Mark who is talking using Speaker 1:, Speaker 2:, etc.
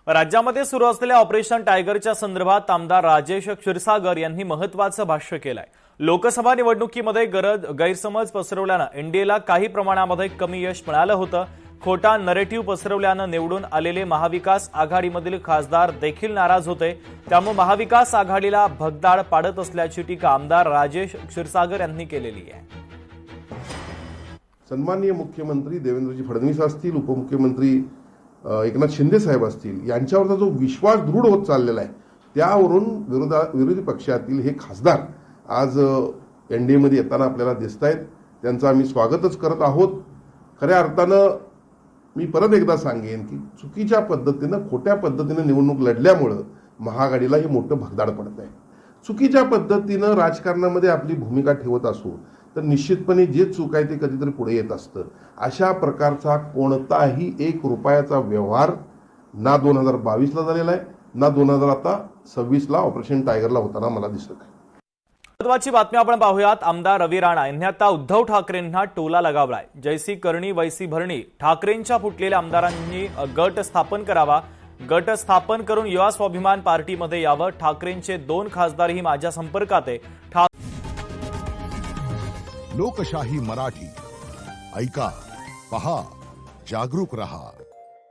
Speaker 1: राज्यामध्ये सुरू असलेल्या ऑपरेशन टायगरच्या संदर्भात आमदार राजेश क्षीरसागर यांनी महत्त्वाचं भाष्य केलंय। लोकसभा निवडणुकीमध्ये गैरसमज पसरवल्यानं एनडीएला काही प्रमाणामध्ये कमी यश मिळालं होतं। खोटा नरेटिव्ह पसरवल्यानं निवडून आलेले महाविकास आघाडीमधील खासदार देखील नाराज होते। त्यामुळे महाविकास आघाडीला भगदाड पाडत असल्याची टीका आमदार राजेश क्षीरसागर यांनी केलेली आहे।
Speaker 2: सन्माननीय मुख्यमंत्री देवेंद्रजी फडणवीस असतील, उपमुख्यमंत्री एकनाथ शिंदे साहेब असतील, यांच्यावरचा जो विश्वास दृढ होत चाललेला आहे, त्यावरून विरोधी पक्षातील हे खासदार आज एनडीएमध्ये येताना आपल्याला दिसत आहेत। त्यांचं आम्ही स्वागतच करत आहोत। खऱ्या अर्थानं मी परत एकदा सांगेन की चुकीच्या पद्धतीनं, खोट्या पद्धतीनं निवडणूक लढल्यामुळं महाआघाडीला हे मोठं भगदाड पडत आहे। चुकीच्या पद्धतीनं राजकारणामध्ये आपली भूमिका ठेवत असू तर निश्चितपणे जे चूक आहे ते कधीतरी पुढे येत असतं। अशा प्रकारचा कोणताही एक रुपयाचा व्यवहार ना 2022ला झालेला आहे, ना 2026ला ऑपरेशन टायगरला होताना मला दिसत आहे।
Speaker 1: महत्त्वाची बातमी आपण पाहूयात। आमदार रवी राणा यांनी आता उद्धव ठाकरेंना टोला लगावलाय। जैसी करणी वैसी भरणी। ठाकरेंच्या फुटलेल्या आमदारांनी गट स्थापन करावा, गट स्थापन करून युवा स्वाभिमान पार्टीमध्ये यावं। ठाकरेंचे 2 खासदारही माझ्या संपर्कात आहे।
Speaker 3: लोकशाही मराठी ऐका, पहा, जागरूक रहा।